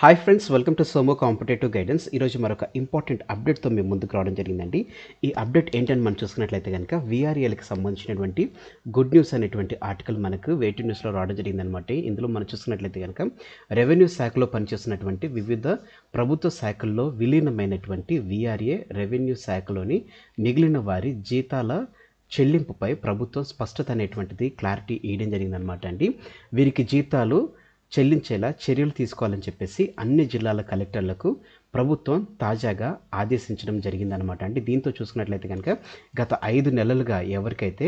Hi friends, welcome to సోమో competitive guidance. ఈరోజు మరొక ఇంపార్టెంట్ అప్డేట్తో మేము ముందుకు రావడం జరిగిందండి. ఈ అప్డేట్ ఏంటని మనం చూసుకున్నట్లయితే కనుక వీఆర్ఏలకు సంబంధించినటువంటి గుడ్ న్యూస్ అనేటువంటి ఆర్టికల్ మనకు వేటి న్యూస్లో రావడం జరిగిందనమాట. ఇందులో మనం చూసుకున్నట్లయితే కనుక రెవెన్యూ శాఖలో పనిచేస్తున్నటువంటి వివిధ ప్రభుత్వ శాఖల్లో విలీనమైనటువంటి వీఆర్ఏ రెవెన్యూ శాఖలోని మిగిలిన వారి జీతాల చెల్లింపుపై ప్రభుత్వం స్పష్టత అనేటువంటిది క్లారిటీ ఇవ్వడం జరిగిందనమాట అండి. వీరికి జీతాలు చెల్లించేలా చర్యలు తీసుకోవాలని చెప్పేసి అన్ని జిల్లాల కలెక్టర్లకు ప్రభుత్వం తాజాగా ఆదేశించడం జరిగిందనమాట అండి. దీంతో చూసుకున్నట్లయితే కనుక గత 5 నెలలుగా ఎవరికైతే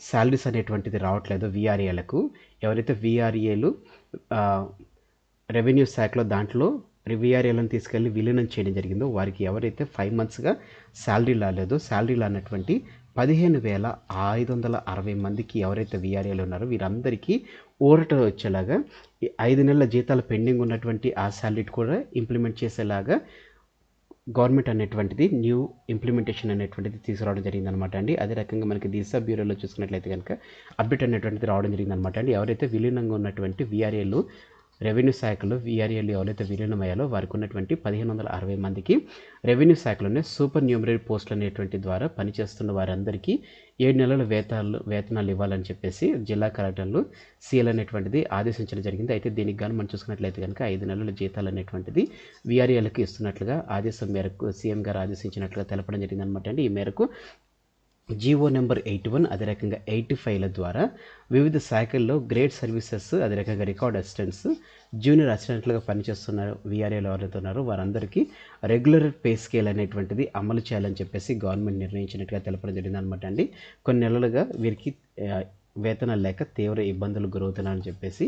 శాలరీస్ అనేటువంటిది రావట్లేదో వీఆర్ఏలకు, ఎవరైతే వీఆర్ఏలు రెవెన్యూ శాఖలో దాంట్లో వీఆర్ఏలను తీసుకెళ్ళి విలీనం చేయడం జరిగిందో వారికి ఎవరైతే 5 monthsగా శాలరీ రాలేదో, శాలరీ రానటువంటి 15,560 మందికి ఎవరైతే వీఆర్ఏలు ఉన్నారో వీరందరికీ ఊరట వచ్చేలాగా 5 నెలల జీతాలు పెండింగ్ ఉన్నటువంటి ఆ శాలరీ కూడా ఇంప్లిమెంట్ చేసేలాగా గవర్నమెంట్ అనేటువంటిది న్యూ ఇంప్లిమెంటేషన్ అనేటువంటిది తీసుకురావడం జరిగిందనమాట అండి. అదే రకంగా మనకి దిశ బ్యూరోలో చూసుకున్నట్లయితే కనుక అప్డేట్ అనేటువంటిది రావడం జరిగిందనమాట అండి. ఎవరైతే విలీనంగా ఉన్నటువంటి వీఆర్ఏలు రెవెన్యూ శాఖలో వీఆర్ఏలు ఎవరైతే విలీనమయ్యాలో వారికి ఉన్నటువంటి 1560 మందికి రెవెన్యూ శాఖలోనే సూపర్ న్యూమరీ పోస్టులు అనేటువంటి ద్వారా పనిచేస్తున్న వారందరికీ 7 నెలల వేతనాలు ఇవ్వాలని చెప్పేసి జిల్లా కలెక్టర్లు సీఎల్ అనేటువంటిది ఆదేశించడం జరిగింది. అయితే దీనికి కానీ మనం చూసుకున్నట్లయితే కనుక 5 నెలల జీతాలు అనేటువంటిది వీఆర్ఏలకు ఇస్తున్నట్లుగా ఆదేశం మేరకు సీఎం గారు ఆదేశించినట్లుగా తెలపడం జరిగిందనమాట అండి. ఈ మేరకు జీవో నెంబర్ 81 అదే రకంగా 85ల ద్వారా వివిధ శాఖల్లో గ్రేడ్ సర్వీసెస్ అదే రకంగా రికార్డ్ అసిస్టెంట్స్, జూనియర్ అసిస్టెంట్లుగా పనిచేస్తున్నారు వీఆర్ఏలు ఎవరైతే ఉన్నారో వారందరికీ రెగ్యులర్ పే స్కేల్ అనేటువంటిది అమలు చేయాలని చెప్పేసి గవర్నమెంట్ నిర్ణయించినట్టుగా తెలపడం జరిగింది అనమాట అండి. కొన్ని నెలలుగా వీరికి వేతనాలు లేక తీవ్ర ఇబ్బందులు గురవుతున్నారని చెప్పేసి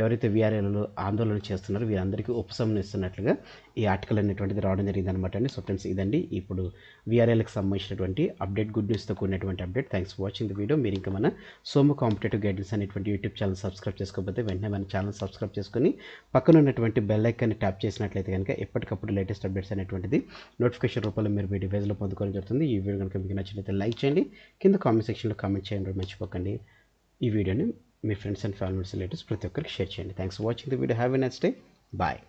ఎవరైతే వీఆర్ఏలలో ఆందోళన చేస్తున్నారో వీరందరికీ ఉపశమనం ఇస్తున్నట్లుగా ఈ ఆర్టికల్ అనేటువంటిది రావడం జరిగింది అనమాట అండి. సో ఫ్రెండ్స్, ఇదండి ఇప్పుడు వీఆర్ఏలకు సంబంధించినటువంటి అప్డేట్, గుడ్ న్యూస్తో కూడినటువంటి update. Thanks for watching the video. మీరు ఇంకా మన సోమో కాంపిటేటివ్ గైడెన్స్ అనేటువంటి యూట్యూబ్ ఛానల్ సబ్స్క్రైబ్ చేసుకోకపోతే వెంటనే మన ఛానల్ సబ్స్క్రైబ్ చేసుకొని పక్కన ఉన్నటువంటి బెల్ ఐకాన్ని ట్యాప్ చేసినట్లయితే కనుక ఎప్పటికప్పుడు లేటెస్ట్ అప్డేట్స్ అనేటువంటిది నోటిఫికేషన్ రూపంలో మీరు మీ డివైస్లో పొందుకోవడం జరుగుతుంది. ఈ వీడియో కనుక మీకు నచ్చినట్లయితే లైక్ చేయండి, కింద కామెంట్ సెక్షన్లో కామెంట్ చేయండి, మర్చిపోకండి. ఈ వీడియోని మీ ఫ్రెండ్స్ అండ్ ఫ్యామిలీస్ రిలేటివ్స్ ప్రతి ఒక్కరికి షేర్ చేయండి. Thanks for watching the video. Have a nice day. Bye.